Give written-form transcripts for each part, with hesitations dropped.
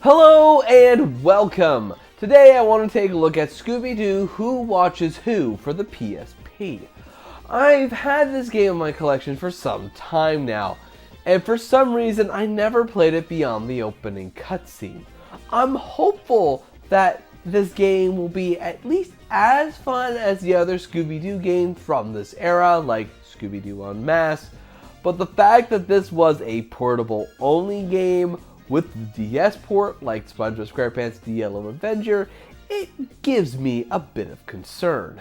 Hello and welcome! Today I want to take a look at Scooby-Doo Who Watches Who for the PSP. I've had this game in my collection for some time now, and for some reason I never played it beyond the opening cutscene. I'm hopeful that this game will be at least as fun as the other Scooby-Doo games from this era, like Scooby-Doo Unmasked, but the fact that this was a portable only game with the DS port, like SpongeBob SquarePants The Yellow Avenger, it gives me a bit of concern.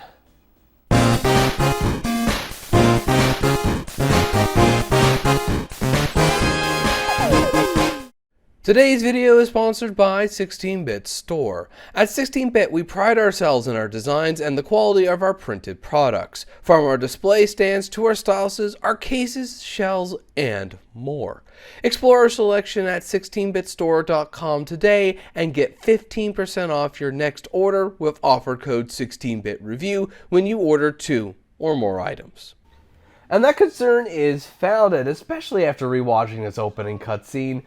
Today's video is sponsored by 16-Bit Store. At 16-Bit, we pride ourselves in our designs and the quality of our printed products. From our display stands to our styluses, our cases, shells, and more. Explore our selection at 16bitstore.com today and get 15% off your next order with offer code 16bitreview when you order 2 or more items. And that concern is founded, especially after rewatching this opening cutscene.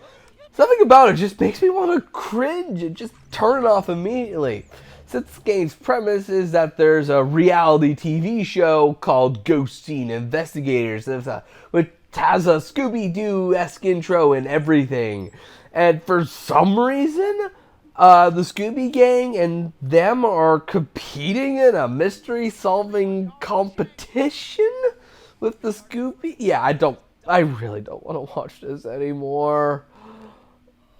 Something about it just makes me want to cringe and just turn it off immediately. Since the game's premise is that there's a reality TV show called Ghost Scene Investigators, which has a Scooby-Doo-esque intro and everything. And for some reason, the Scooby Gang and them are competing in a mystery-solving competition with the Scooby. Yeah, I really don't want to watch this anymore.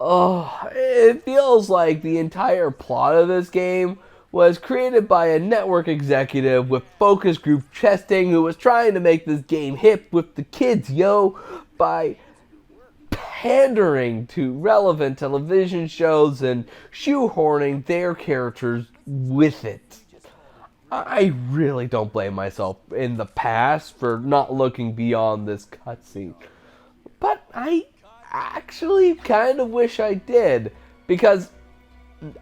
Oh, it feels like the entire plot of this game was created by a network executive with focus group testing who was trying to make this game hip with the kids, by pandering to relevant television shows and shoehorning their characters with it. I really don't blame myself in the past for not looking beyond this cutscene. But I actually kind of wish I did, because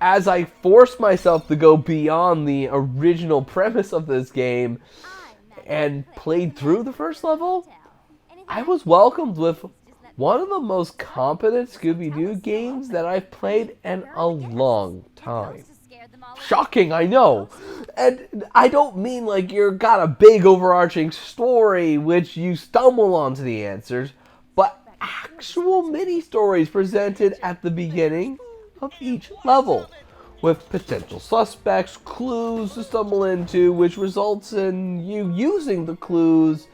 as I forced myself to go beyond the original premise of this game and played through the first level, I was welcomed with one of the most competent Scooby-Doo games that I've played in a long time. Shocking, I know. And I don't mean like you've got a big overarching story which you stumble onto the answers, but actual mini-stories presented at the beginning of each level, with potential suspects, clues to stumble into, which results in you using the clues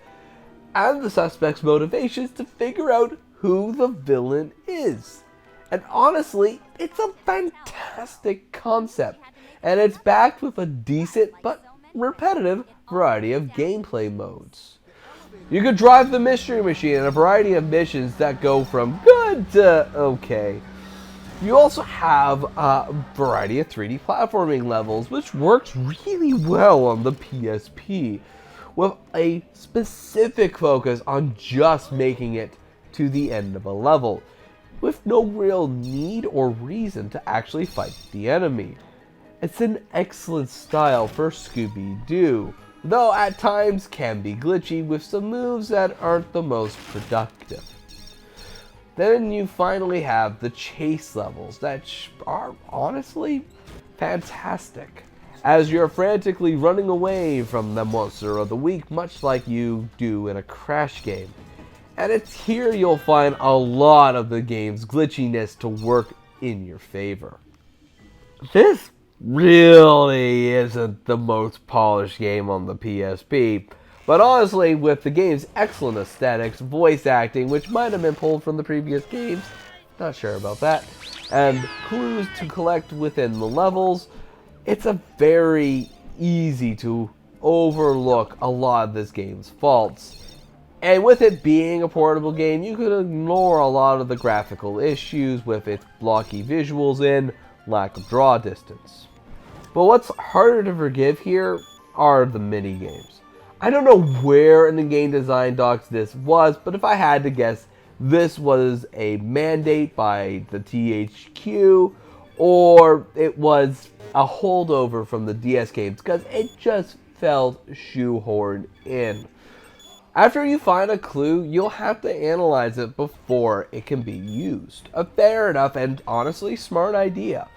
and the suspect's motivations to figure out who the villain is. And honestly, it's a fantastic concept, and it's backed with a decent but repetitive variety of gameplay modes. You could drive the Mystery Machine in a variety of missions that go from good to okay. You also have a variety of 3D platforming levels, which works really well on the PSP, with a specific focus on just making it to the end of a level, with no real need or reason to actually fight the enemy. It's an excellent style for Scooby-Doo, though at times can be glitchy with some moves that aren't the most productive. Then you finally have the chase levels that are honestly fantastic, as you're frantically running away from the monster of the week, much like you do in a Crash game. And it's here you'll find a lot of the game's glitchiness to work in your favor. This really isn't the most polished game on the PSP, but honestly, with the game's excellent aesthetics, voice acting, which might have been pulled from the previous games, not sure about that, and clues to collect within the levels, it's a very easy to overlook a lot of this game's faults. And with it being a portable game, you could ignore a lot of the graphical issues with its blocky visuals and lack of draw distance. But what's harder to forgive here are the mini games. I don't know where in the game design docs this was, but if I had to guess, this was a mandate by the THQ, or it was a holdover from the DS games, because it just felt shoehorned in. After you find a clue, you'll have to analyze it before it can be used. A fair enough and honestly smart idea.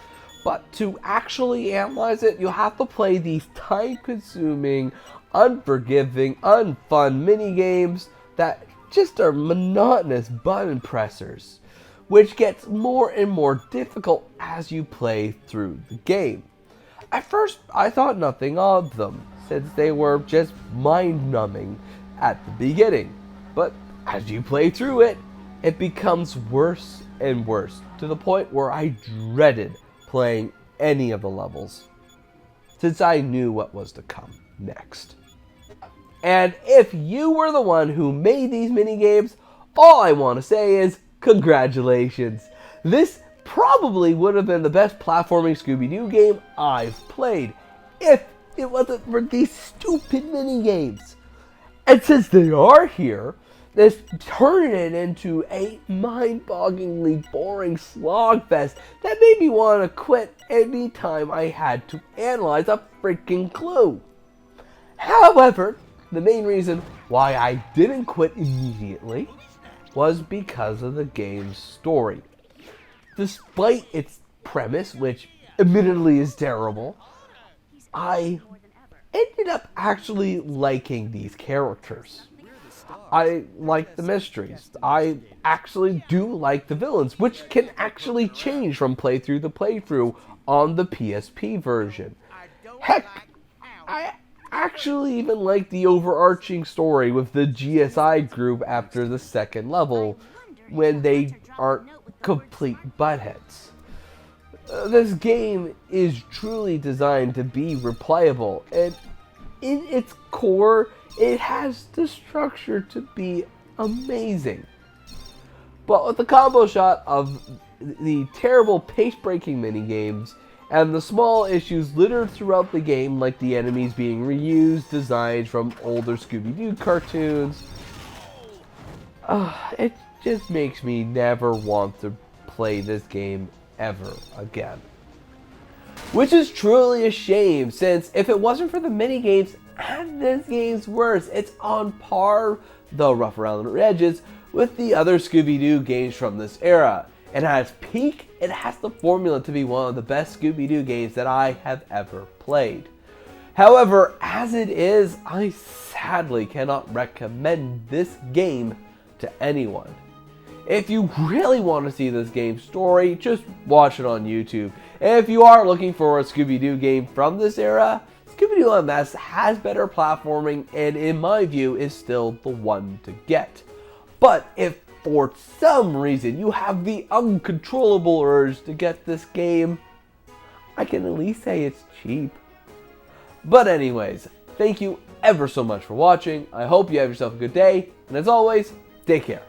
But to actually analyze it, you'll have to play these time-consuming, unforgiving, unfun mini-games that just are monotonous button pressers, which gets more and more difficult as you play through the game. At first, I thought nothing of them, since they were just mind-numbing at the beginning. But as you play through it, it becomes worse and worse, to the point where I dreaded playing any of the levels, since I knew what was to come next. And if you were the one who made these minigames, all I want to say is congratulations. This probably would have been the best platforming Scooby-Doo game I've played, if it wasn't for these stupid minigames. And since they are here, this turned it into a mind-bogglingly boring slogfest that made me want to quit anytime I had to analyze a freaking clue. However, the main reason why I didn't quit immediately was because of the game's story. Despite its premise, which admittedly is terrible, I ended up actually liking these characters. I like the mysteries. I actually do like the villains, which can actually change from playthrough to playthrough on the PSP version. Heck, I actually even like the overarching story with the GSI group after the second level, when they aren't complete buttheads. This game is truly designed to be replayable, and in its core, it has the structure to be amazing. But with the combo shot of the terrible pace-breaking minigames and the small issues littered throughout the game, like the enemies being reused designs from older Scooby-Doo cartoons, it just makes me never want to play this game ever again. Which is truly a shame, since if it wasn't for the minigames, and this game's worse, it's on par, though rough around the edges, with the other Scooby-Doo games from this era. And at its peak, it has the formula to be one of the best Scooby-Doo games that I have ever played. However, as it is, I sadly cannot recommend this game to anyone. If you really want to see this game's story, just watch it on YouTube. And if you are looking for a Scooby-Doo game from this era, Scooby-Doo MS has better platforming and in my view is still the one to get. But if for some reason you have the uncontrollable urge to get this game, I can at least say it's cheap. But anyways, thank you ever so much for watching. I hope you have yourself a good day, and as always, take care.